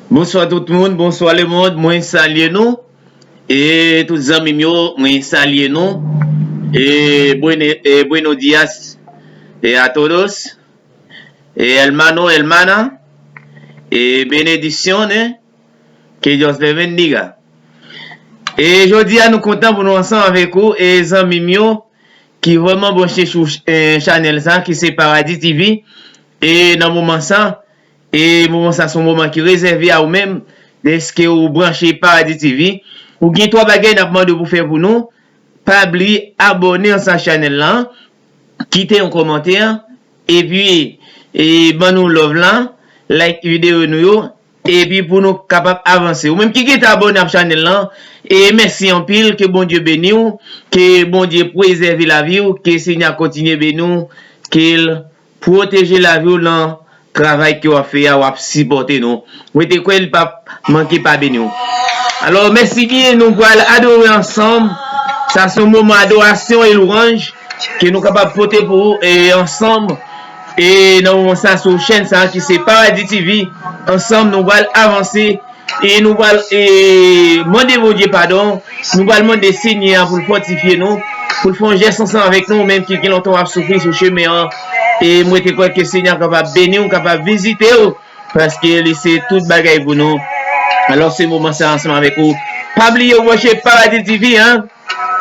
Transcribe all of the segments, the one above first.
Bonsoir tout le monde, bonsoir le monde, moi salue nous. Et tous les amis, moi salue nous. Et buenos días a todos. Et hermano, hermana. Et benediciones. Que Dios les bendiga. Et aujourd'hui, nous comptons pour nous ensemble avec vous et les amis qui vraiment branché sur channel ça, qui c'est Paradis TV. Et dans le moment ça, et moment ça, c'est un moment qui est réservé à vous-même, est-ce que vous branchez Paradis TV. Ou bien trois bagages à demander pour faire pour nous. Pas oublier abonner à sa chaîne là, quitter un commentaire, et puis, nous love là, like vidéo nous, et puis pour nous capables d'avancer. Ou même qui est abonné à la chaîne là, et merci en pile, que bon Dieu bénisse, que bon Dieu préserve la vie, que le Seigneur continue bénir, qu'il protège la vie dans le travail qu'il a fait, à supporter nous. Vous êtes quoi, il ne manque pas bénir. Alors, merci bien, nous allons adorer ensemble. Ça, c'est un moment d'adoration et louange que nous sommes capables de porter pour vous et ensemble. Et nous ça sur chaîne ça qui c'est Paradis TV. Ensemble, nous allons avancer et nous allons demander mon Dieu pardon. Nous allons demander Seigneur pour le fortifier nous, pour le faire un geste ensemble avec nous, même qui longtemps a souffert sur le chemin. Et moi, je crois que le Seigneur est capable de bénir, capable de visiter, parce qu'il c'est toute bagaille pour nous. Alors, c'est le moment ça ensemble avec vous. Pas oublier de watcher Paradis TV, hein.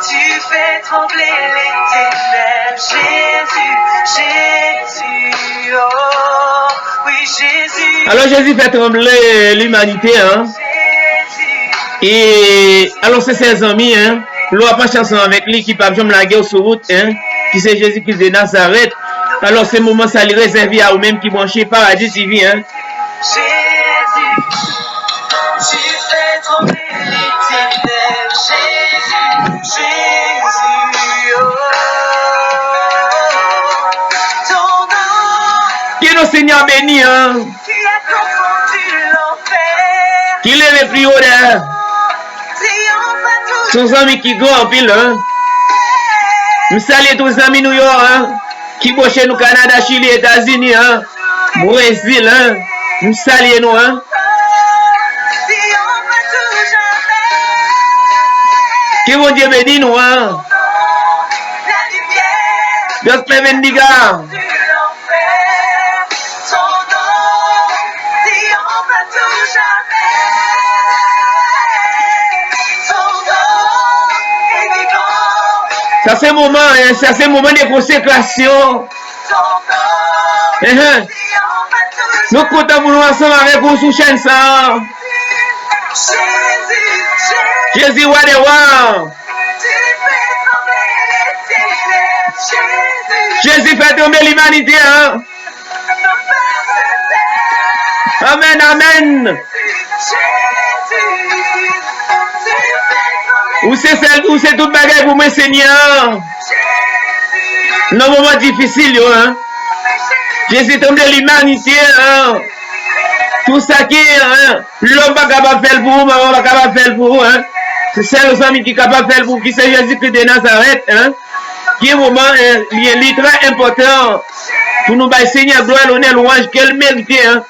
Tu fais trembler les ténèbres, Jésus, oh, oui Jésus. Alors Jésus fait trembler l'humanité, hein. Et alors c'est ses amis, hein. L'on a pas chanson avec lui qui parle de la guerre sur route, hein. Qui c'est Jésus-Christ de Nazareth. Alors c'est moment ça lui réservé à vous-même qui branchez Paradis TV, hein. Jésus, tu fais trembler les ténèbres, Jésus, oh, ton nom. Qui est le Seigneur béni, hein. Qui a confondu l'enfer. Qui est le plus haut, hein. Son amis qui grand en pile, hein. Nous saluons tous les amis New York, hein. Qui bossent chez nous, Canada, Chili, États-Unis, hein. Brésil, hein. Nous saluons nous, hein. Que bon Dieu bénisse nous, hein. Dios te bendiga. Ça c'est moment, hein, ça c'est moment de consécration. Nous comptons pour nous ensemble avec vous sur chaîne ça. Jésus, what the wow. Jésus fait tomber l'humanité, hein. Amen, amen. Où c'est tout bagage pour moi, Seigneur. Dans un moment difficile, hein. Jésus tombe de l'humanité, hein. Tout ça qui est, hein. L'homme pas capable de faire pour vous, maman pas capable de faire pour vous, hein. C'est celle aux amis qui est capable de faire pour vous, qui c'est Jésus-Christ de Nazareth, hein. Qui est un moment, est très important pour nous bailler Seigneur, gloire, l'honneur, louange qu'elle mérite, hein.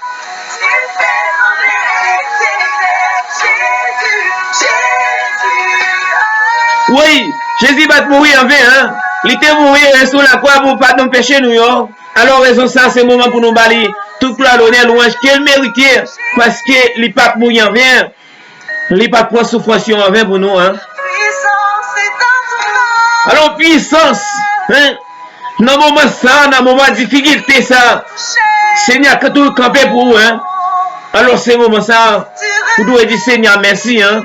Oui, Jésus va mourir en vain, hein. Il était mourir sur la croix pour pas nous pécher nous, hein. Alors raison ça, c'est le moment pour nous balayer toute la l'honneur, louange qu'elle mérite, parce que les papes mourir en vain, les papes prennent souffrance en vain pour nous, hein. Alors puissance, hein. Dans le moment ça, dans le moment de difficulté ça, Seigneur, que tout campé pour vous, hein. Alors c'est le moment ça, vous devez dire Seigneur merci, hein.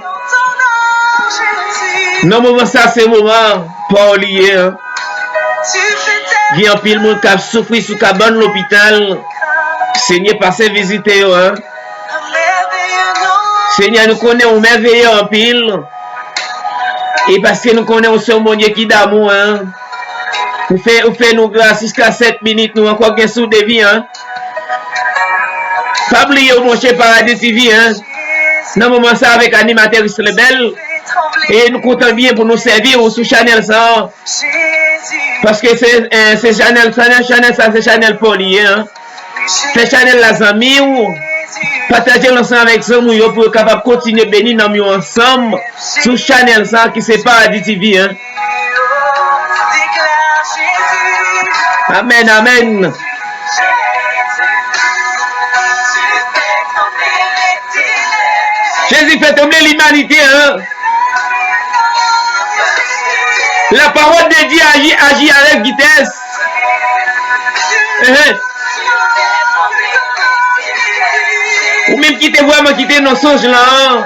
Non, moment ça, c'est moment pas oublier, hein. Il y a un pile monde qui a souffert sous cabane l'hôpital. Seigneur, passez visiter, hein. Seigneur, nous connaissons merveilleux en pile. Et parce que nous connaissons ce mon Dieu qui d'amour, hein. Vous faites nous grâce jusqu'à 7 minutes, nous encore bien sous de vie, hein. Pas oublier mon cher Paradis TV, hein. Dans moment ça, avec animateur Rebelle. Et nous comptons bien pour nous servir sur Chanel ça. Parce que c'est Chanel ça, c'est Chanel Poli, hein. C'est Chanel la amis ou Partagez l'ensemble avec ça, nous pour capable continuer bénir dans nous ensemble sur channel ça qui c'est Paradis TV hein. Amen, amen. Jésus fait tomber l'humanité hein. La parole de Dieu agit avec vitesse. Ou même quitter vraiment quitter nos songes là. Hein?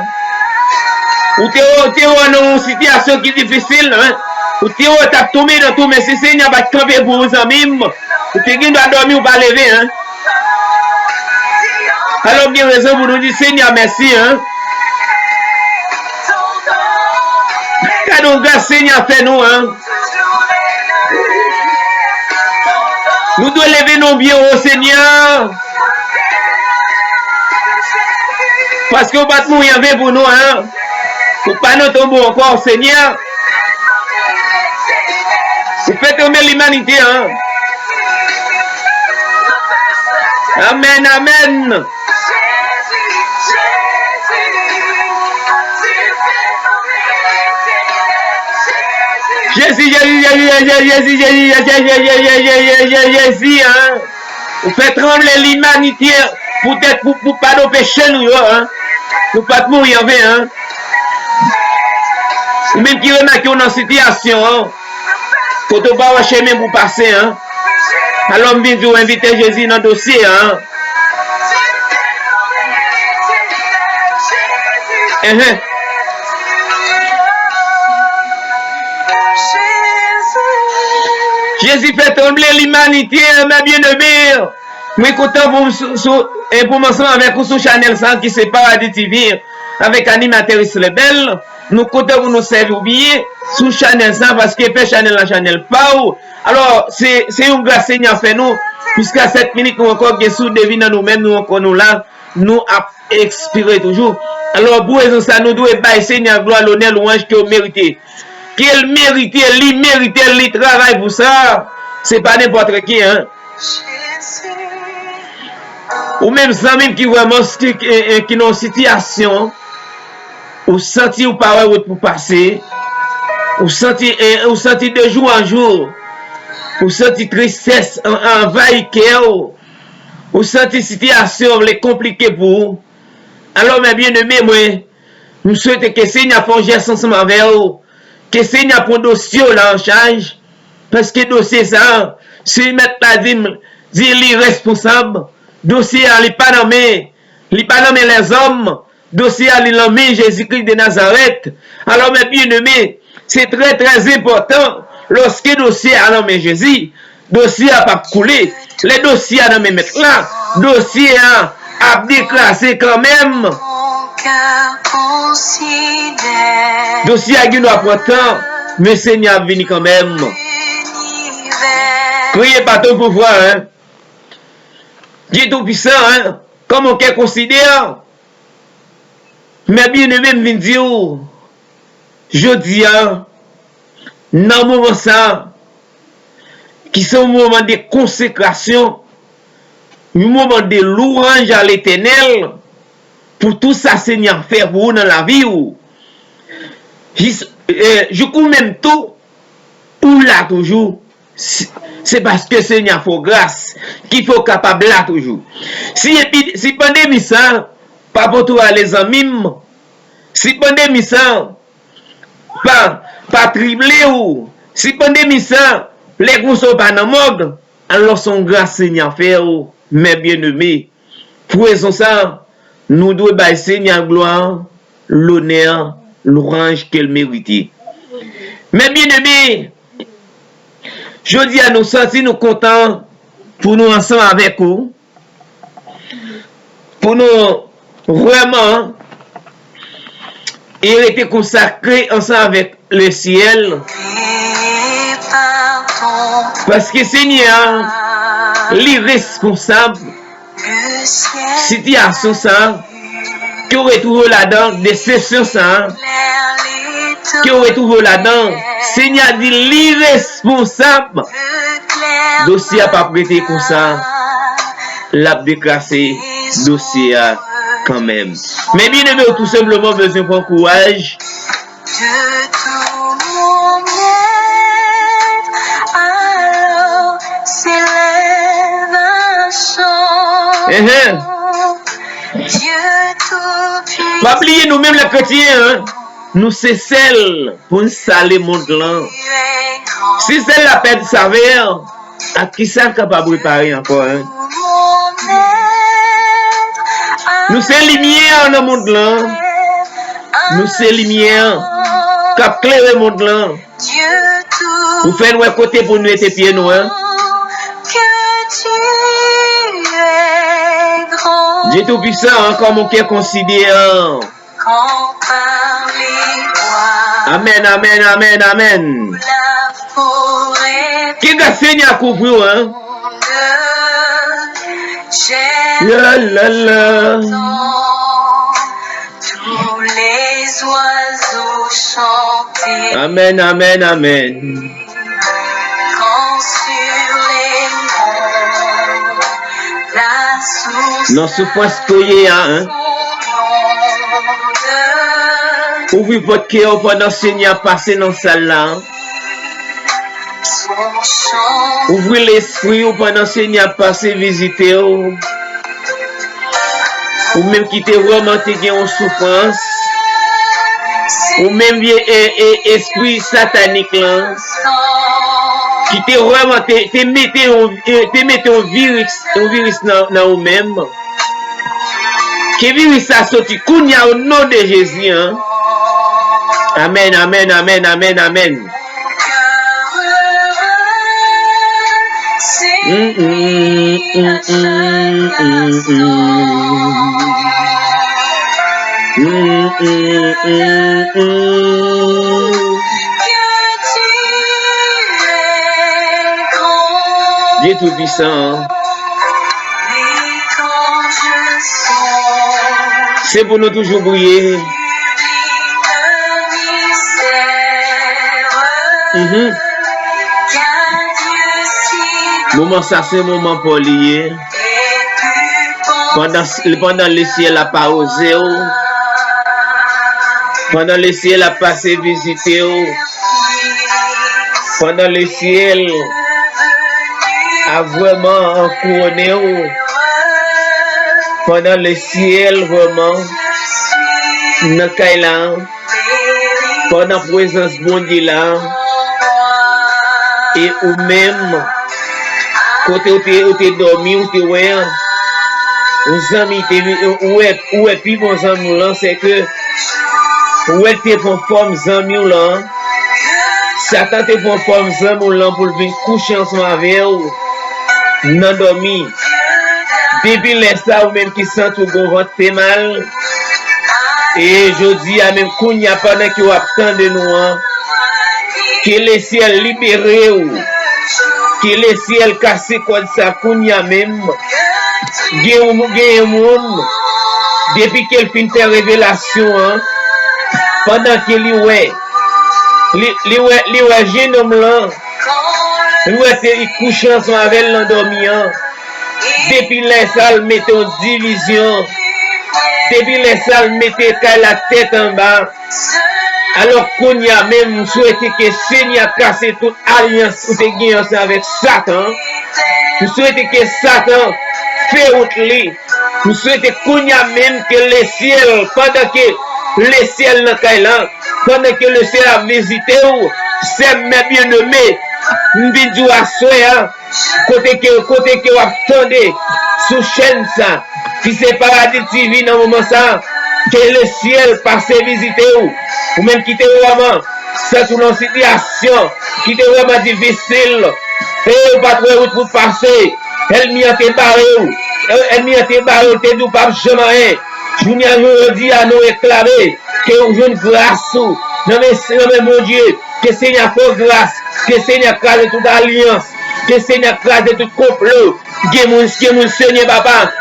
Ou t'es dans une situation qui est difficile. Hein? Ou t'es tombé dans tout, mais si Seigneur va camper pour vos amis, ou t'es qui doit dormir ou pas lever. Hein? Alors bien raison pour nous dire Seigneur merci. Hein? Cadeau grâce Seigneur fait nous. Hein? Nous devons lever nos pieds au Seigneur. Parce qu'on va mourir pour nous, hein. Pour pas nous tomber encore, Seigneur. Vous faites tomber l'humanité, hein. Amen, amen. Jésus, hein. Vous faites trembler l'humanité pour pas nos péchés, nous, hein. Pour pas mourir, hein. Même qui remarque dans une situation, hein. Faut pas chemin pour passer, hein. Alors, bien vous inviter Jésus dans le dossier, hein. Jésus fait trembler l'humanité, ma bien-aimée. Moi, content pour m'ensemble avec vous sur Channel 100 qui c'est Paradis TV avec animatrice Lebel. Nous comptons pour nous servir bien sur Channel 100 parce que fait Channel la Channel pas. Alors, c'est une grâce Seigneur fait nous. Jusqu'à 7 minutes, nous encore bien sûr devine nous-mêmes, nous encore nous là, nous à expirer toujours. Alors, pour raison ça, nous devons bailler Seigneur gloire, l'honneur, louange que vous méritez. Qu'il mérite, il travaille pour ça. C'est pas n'importe qui, hein. Ou même ça même qui vraiment qui dans une situation ou senti ou pas pour passer ou senti de jour en jour ou senti tristesse envahir cœur ou senti situation les compliquée pour vous. Alors mes bien-aimés moi nous souhaitons que Seigneur fasse geste ensemble avec vous, que Seigneur prend dossier là en charge parce que dossier ça c'est mettre la dit l'irresponsable. Dossier à l'ipanommé les hommes, dossier à l'inommé Jésus-Christ de Nazareth. Alors mes bien-aimés, c'est très très important lorsque dossier a nommé Jésus, dossier a pas coulé, les dossiers a nommé mettre là, dossier a déclassé quand même. Dossier a guiné important, mais Seigneur venu quand même. Criez pas ton pouvoir, hein. Dieu tout-puissant, hein, comme on considère, mais bien même vient dire, je dis, dans le moment ça, qui sont un moment de consécration, un moment de louange à l'Éternel, pour tout ça, Seigneur, faire pour vous dans la vie. Je coupe même tout, ou là toujours. C'est parce que Seigneur faut grâce qu'il faut capable là toujours. Si pandémie ça, pas pour toi les amis, si pandémie ça, pas tripler ou, si pandémie ça, les gros sont pas dans le mode, alors son grâce Seigneur fait, mes bien-aimés. Pour raison ça, nous devons bailler Seigneur gloire, l'honneur, l'orange qu'elle mérite. Mes bien-aimés, je dis à nous sentir nous contents pour nous ensemble avec vous, pour nous vraiment être consacrés ensemble avec le ciel. Parce que Seigneur, l'irresponsable, situation ça, qui aurait trouvé là-dedans, des sessions ça, qui aurait trouvé là-dedans, Seigneur dit l'irresponsable, dossier a pas prêté comme ça, l'a déclassé, dossier quand même. Mais bien aimé, tout simplement besoin de courage. De tout mon être, alors s'élève un chant. Dieu tout-puissant. Pas oublier nous-mêmes les chrétiens, hein? Nous c'est celle pour nous saler le monde là. Si c'est la peine de savoir, à qui ça capable de préparer encore, hein? Nous c'est lumière dans le monde là. Nous c'est lumière qui éclaire le monde là. Vous faites un côté pour nous être pieds nous, hein? Dieu tout puissant, encore mon cœur considère. Amen, amen, amen, amen. Qui a saigné à couvrir, hein? La la la. Tous les oiseaux chantaient. Amen, amen, amen. Quand sur les monts, la source. Non, souffrance qu'il y a, hein? Ouvrez votre cœur pendant que Seigneur passe dans la salle là. Ouvrez l'esprit pendant que Seigneur passe visiter. Ou même qui te vraiment en souffrance. Ou même bien esprit satanique là. Qui te vraiment te mette un virus dans vous-même. Que virus a sorti kounya au nom de Jésus. Hein? Amen, amen, amen, amen, amen. Dieu tout puissant. C'est pour nous toujours briller. Moment ça c'est moment pour lier. Pendant le ciel a pas osé. Pendant le ciel a passé visiter. Pendant le ciel a vraiment couronné. Pendant le ciel vraiment dans Kailan. Pendant la présence de Dieu là. Et ou même côté où tu dormi ou tu es aux amis ou est puis bon amis là c'est que où est tes forme amis là Satan te forme amis là pour venir coucher ensemble avec ou non dormi depuis l'instant ou même qui sent tout bon ventre fait mal et je dis à même qu'on n'y a pas de qui attend de nous que le ciel libéré ou que le ciel cassé comme ça qu'on y a même un monde depuis qu'elle finit faire révélation hein, pendant qu'il ouais jeune homme là il couche ensemble avec l'endormi depuis les salles mettez en division depuis les salles mettez la tête en bas. Alors qu'on y a même souhaité que Seigneur casse toute alliance ou te guiance avec Satan. Nous souhaitons que Satan fait autre lit. Nous souhaitons qu'on y a même que le ciel, pendant que le ciel n'a pas là, pendant que le ciel a visité, c'est mes bien-aimés, nous disons à soi, côté que vous attendez, sous chaîne ça, si c'est paradis TV dans le moment ça, que le ciel passe visiter ou même quitter vraiment c'est une situation qui est vraiment difficile et pas de route pour passer elle m'y a été barré t'es du pape jamais je dis à nous réclamer que je une grâce non mais mon Dieu que Seigneur fasse grâce que Seigneur crase toute alliance que Seigneur crase tout complot que mon Seigneur papa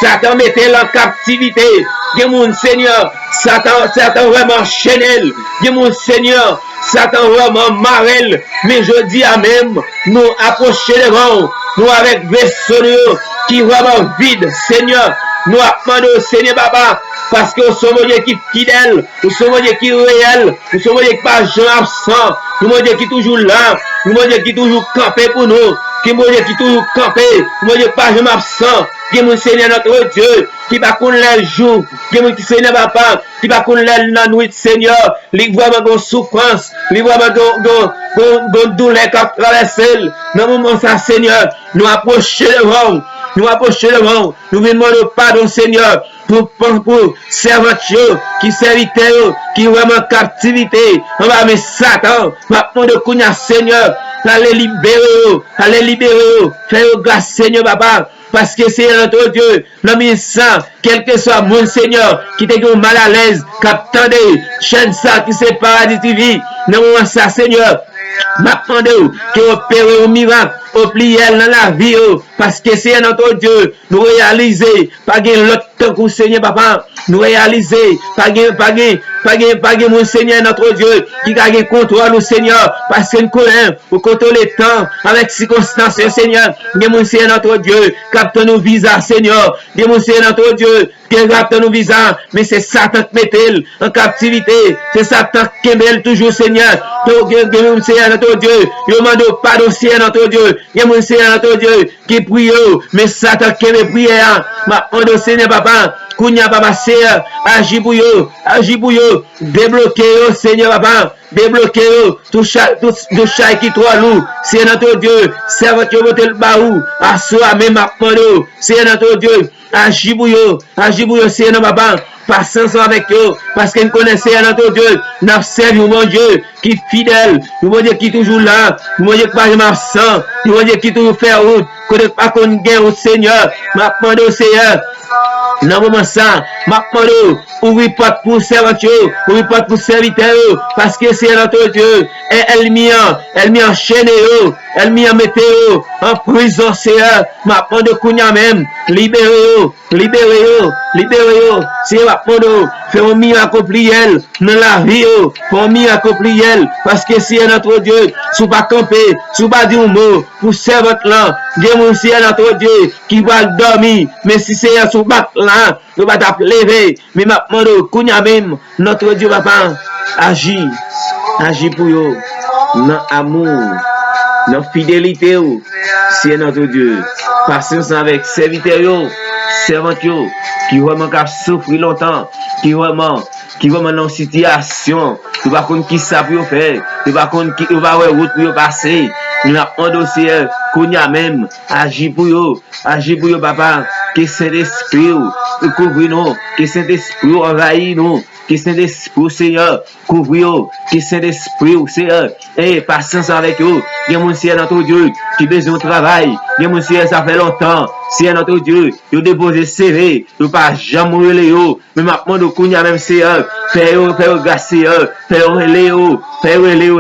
Satan mettait en captivité. Que mon Seigneur, Satan vraiment chenel. Que mon Seigneur, Satan vraiment marel. Mais je dis à même, nous approcher devant, nous avec vaisseau qui est vraiment vide, Seigneur. Nous demandons, Seigneur Papa, parce que nous sommes un Dieu qui est fidèle, nous sommes un Dieu qui est réel, nous sommes un Dieu qui n'est pas jamais absent, nous sommes un Dieu qui est toujours là, nous sommes un Dieu qui est toujours campé pour nous, qui est un Dieu qui est toujours campé, nous sommes un Dieu qui n'est pas jamais absent, qui est mon Seigneur notre Dieu, qui va connaître les jours, qui est mon Seigneur Papa, qui va connaître la nuit, Seigneur, qui vraiment une souffrance, qui vraiment une douleur qui a traversé, dans le moment ça, Seigneur, nous approchons devant. Nous approchons devant, nous venons demander pardon, Seigneur, pour servants qui serviteurs, qui vraiment en captivité. On va mettre Satan, maintenant de Kounia, Seigneur, allez libérer, fais grâce, Seigneur, Papa. Parce que c'est notre Dieu, l'homme saint, quel que soit mon Seigneur, qui te dit mal à l'aise, qui attendait, chaîne ça, qui c'est Paradis TV, non, ça, Seigneur. M'attendez que opérer au miracle, au prière dans la vie, parce que c'est notre Dieu, nous réaliser, pas gain l'autre temps que Seigneur Papa, nous réaliser, pas gain mon Seigneur notre Dieu, qui a contrôle au Seigneur, parce que nous connaissons, au contrôle le temps, avec circonstances, Seigneur, mon Seigneur notre Dieu, capte nos visas, Seigneur, mon Seigneur notre Dieu, qui capte nos visas, mais c'est Satan qui met en captivité, c'est Satan qui met toujours, Seigneur, mon Seigneur notre Dieu, il demande pardon, Seigneur notre Dieu, il y a mon Seigneur notre Dieu, qui prie, mais Satan qui met prière, ma on Seigneur Papa, Kounia Papa, Seigneur, agis pour eux, débloquez eux, Seigneur Papa, débloquez eux, tout chaque qui toi lourd, c'est notre Dieu, servant qui vote le baou, à soi même à prendre, c'est notre Dieu, agis pour eux, Seigneur Papa, patience avec eux, parce qu'ils connaissent notre Dieu, nous servons mon Dieu qui est fidèle, mon Dieu qui est toujours là, mon Dieu qui n'est pas absent, mon Dieu qui est toujours fait route, qu'on pas qu'on gagne au Seigneur, m'a demandé au Seigneur, dans le moment ça, m'a demandé, ouvrir porte pour serviteur, ouvrir porte pour serviteur, parce que c'est notre Dieu, et elle m'y enchaîné, elle m'y a metté en prison, Seigneur, m'a demandé qu'on y a même, libérez-vous, c'est m'a demandé, fais un miracle pliel, dans la vie, fais un miracle pliel, parce que c'est notre Dieu, sous pas camper, sous pas dire un mot, pour servir là, Dieu mon Seigneur notre Dieu, qui va dormir, mais si c'est sous pas là, nous va t'appeler, mais m'a demandé, qu'on y a même, notre Dieu papa, agis pour eux, dans amour, dans fidélité, c'est notre Dieu, patience avec serviteurs, servants, qui vraiment souffrir longtemps, qui vraiment dans une situation, qui va connaître qui ça pour faire, qui va connaître qui va route pour passer. Nous avons un dossier, qu'on y a même, agis pour eux, papa, que Saint-Esprit couvre nous, que Saint-Esprit envahit nous, que Saint-Esprit, Seigneur, couvre, que Saint-Esprit, Seigneur, et patience avec eux. Il y a mon Seigneur notre Dieu qui besoin de travail. Il y a mon Seigneur, ça fait longtemps. Seigneur notre Dieu, il a déposé CV, il n'a pas jamais mouru, mais maintenant, il y a même Seigneur, faire grâce, Seigneur, faire Léo,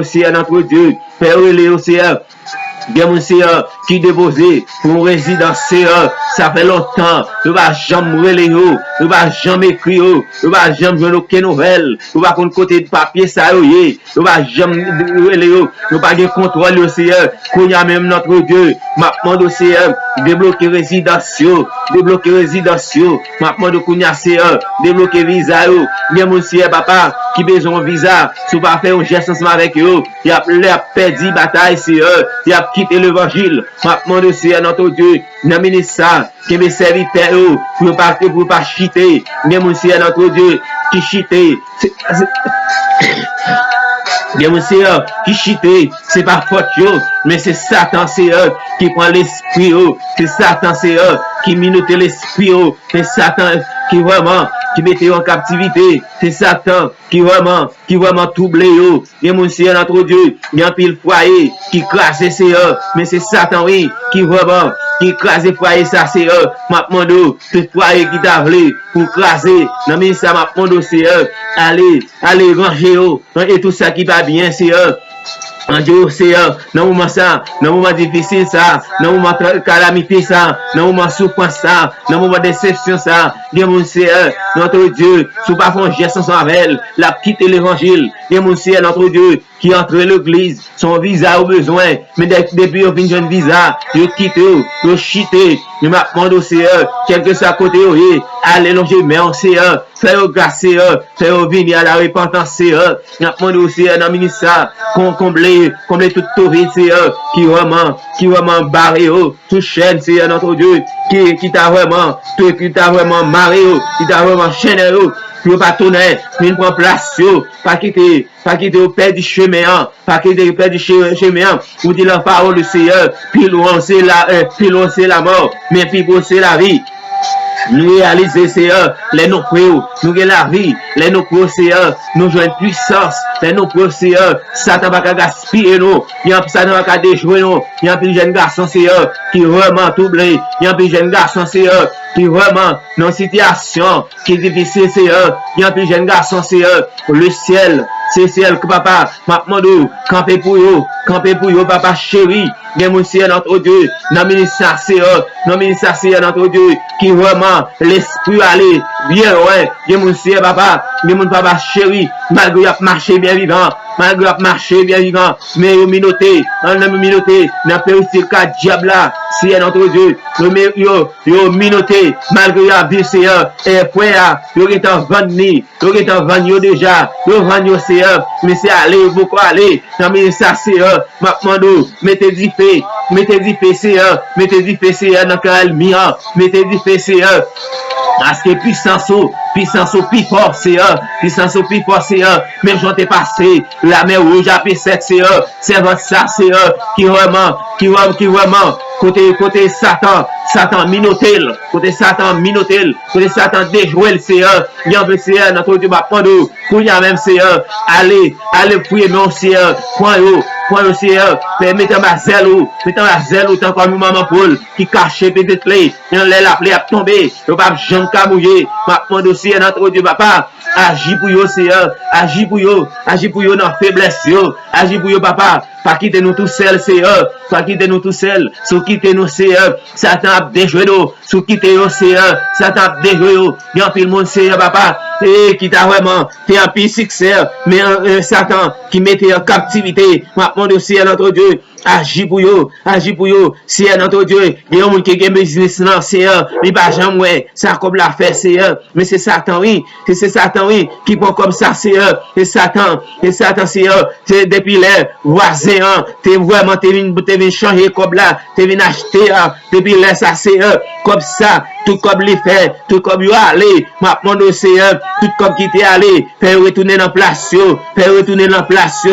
Seigneur notre Dieu, faire Léo, Seigneur. Bien mon Seigneur qui déposé pour une résidence Seigneur, ça fait longtemps, ne va jamais mourir, ne va jamais écrire, ne va jamais jouer aucune nouvelle, ne va pas côté de papier ça ne va jamais ne va pas de contrôle Seigneur, qu'on y a même notre Dieu, maintenant Seigneur, débloquer résidence, maintenant qu'on y a Seigneur, débloquer visa, bien mon Seigneur papa, qui besoin de visa, si vous pas faire un geste ensemble avec eux, il a perdu bataille Seigneur, il a quitté l'évangile, maintenant de Seigneur notre Dieu, n'amène ça, qui me serviteurs, pour pas chiter, bien mon Seigneur notre Dieu, qui chiter, bien mon Seigneur, qui chiter, c'est pas faute, mais c'est Satan Seigneur, qui prend l'esprit, c'est Satan Seigneur, qui minote l'esprit, c'est Satan qui vraiment, qui mettait en captivité, c'est Satan qui vraiment trouble, bien mon Seigneur notre Dieu, il y a un pile foyer, qui crasse Seigneur, mais c'est Satan, oui, qui vraiment, qui crase foyer ça Seigneur, maintenant tout foyer qui t'a voulu pour craser, non mais ça maintenant Seigneur, allez ranger et tout ça qui va bien Seigneur, En Dieu, Seigneur, dans le moment ça, dans le moment difficile ça, dans le moment calamité ça, dans le moment souffrance ça, dans le moment déception ça, bien mon Seigneur, notre Dieu, sous pas font geste ensemble avec elle, la quitter l'évangile, bien mon Seigneur, notre Dieu, qui entre l'église, son visa au besoin, mais depuis au fin de visa, il quitte, il chite, il m'a demandé au Seigneur, quel que soit côté, allez longer, mais on Seigneur, fais-le grâce, Seigneur, fais-le venir à la repentance, Seigneur, il m'a demandé au Seigneur, dans le ministère, combler toute torride, Seigneur, qui vraiment barré, tout chaîne, Seigneur, notre Dieu, qui t'a vraiment marré, qui t'a vraiment chaîné, pour pas tourner, pour prendre place, pas quitter au père du chemin, pas quitter au père du chemin, pour dire la parole du Seigneur, puis lancer la mort, mais puis brosser la vie. Nous réaliser, Seigneur, les nous prions, nous avons la vie, les nous prions, Seigneur, nous jouons puissance, les nous prions, Seigneur, Satan va gaspiller nous, Satan va déjouer nous, il y a un plus jeune garçon, Seigneur, qui vraiment troublé, il y a un plus jeune garçon, Seigneur, qui vraiment, dans une situation qui est difficile, Seigneur, il y a un plus jeune garçon, Seigneur, le ciel, c'est ciel que papa, m'a demandé, camper pour eux, papa chéri, bien mon Seigneur, notre Dieu, dans le ministère, Seigneur, notre Dieu, qui vraiment, l'esprit aller, bien loin, bien mon Seigneur, papa, bien mon papa chéri, malgré qu'il marché bien vivant, mais au minoté, dans le péristyle diable là, c'est notre Dieu, yo minoté, malgré la vie, Seigneur, et frère, yo est en vanni, déjà, yo vanni, Seigneur, mais c'est aller, beaucoup aller, dans le ministère, Seigneur, ma demande, mettez du feu, Seigneur, dans le calmia, mettez du feu, Seigneur, parce que puissance au plus fort, Seigneur, même j'en t'ai passé, la mer rouge a fait cette, Seigneur, c'est votre ça, Seigneur, qui vraiment, côté Satan minotel, côté Satan déjoué le Seigneur, bien le Seigneur, notre Dieu va prendre, pour y a même Seigneur, allez prier mon Seigneur, point le Seigneur, mettez ma zèle, tant comme maman Paul, qui cache peut-être les, la plaie a tombé, le pape Jean Camouillé, ma prendre aussi notre Dieu, papa, agis pour eux, Seigneur, agis pour eux dans faiblesse, agis pour eux, papa, pas quitter nous tout seuls, Seigneur, sous quitter nous, Seigneur, Satan a déjoué nous, sous quitter nous, Seigneur, Satan a déjoué nous, il y a un monde, Seigneur, papa, et qui t'a vraiment fait un petit succès, mais Satan qui mettait en captivité, ma demande aussi à notre Dieu, agis pour eux, Seigneur, notre Dieu, il y a un monde qui a business, non, Seigneur, il va jamais, ça comme l'a fait, Seigneur, mais c'est Satan, oui, qui prend comme ça, Seigneur, et Satan, Seigneur, c'est depuis les voisins, t'es venu changer comme là, t'es venu acheter, depuis les ça, Seigneur, comme ça, tout comme les fait, tout comme il allé, ma demande, Seigneur, tout comme qui t'est allé, faire retourner dans place,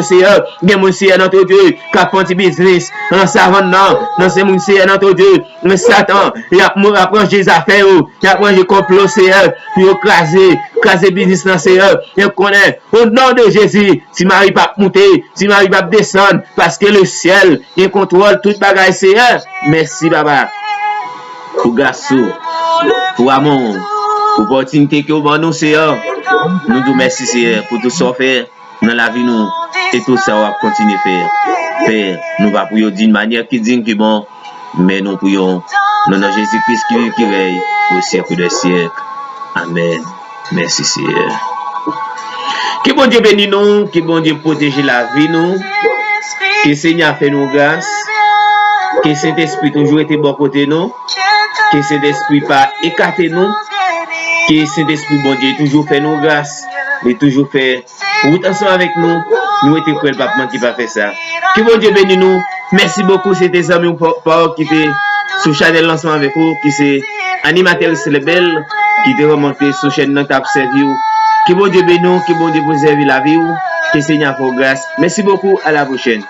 Seigneur, bien mon Seigneur, notre Dieu, qui a fait business, dans sa vente, dans ce mon Seigneur, notre Dieu, mais Satan, il a pris des affaires, il a pris des complots, Seigneur, pour écraser business dans Seigneur, il connaît, au nom de Jésus, si Marie pas monter, si Marie pas descendre, parce que le ciel, il contrôle toute bagaille, Seigneur, merci, Baba, pour garçon, pour amour, pour l'opportunité que vous nous, Seigneur, nous vous merci, Seigneur, pour tout ça faire dans la vie, nous, et tout ça, on va continuer à faire. Père, nous va prier d'une manière qui digne, qui bon, mais nous prions, dans nom de Jésus-Christ qui règne au siècle des siècles. Amen. Merci, Seigneur. Que bon Dieu bénisse nous, que bon Dieu protège la vie, nous, que Seigneur fait nous grâce, que Saint-Esprit toujours été bon côté nous, que Saint-Esprit pas écarté nous, que Saint-Esprit, bon Dieu, toujours fait nous grâce, et toujours fait route ensemble avec nous. Nous étions que le pape qui va faire ça. Que bon Dieu bénisse nous. Merci beaucoup, c'était des amis qui étaient sur Chanel lancement avec vous, qui c'est animateur Célébel, qui était remonté sur chaîne notre servi. Que bon Dieu bénisse nous, que bon Dieu vous serve la vie, que Seigneur pour grâce. Merci beaucoup, à la prochaine.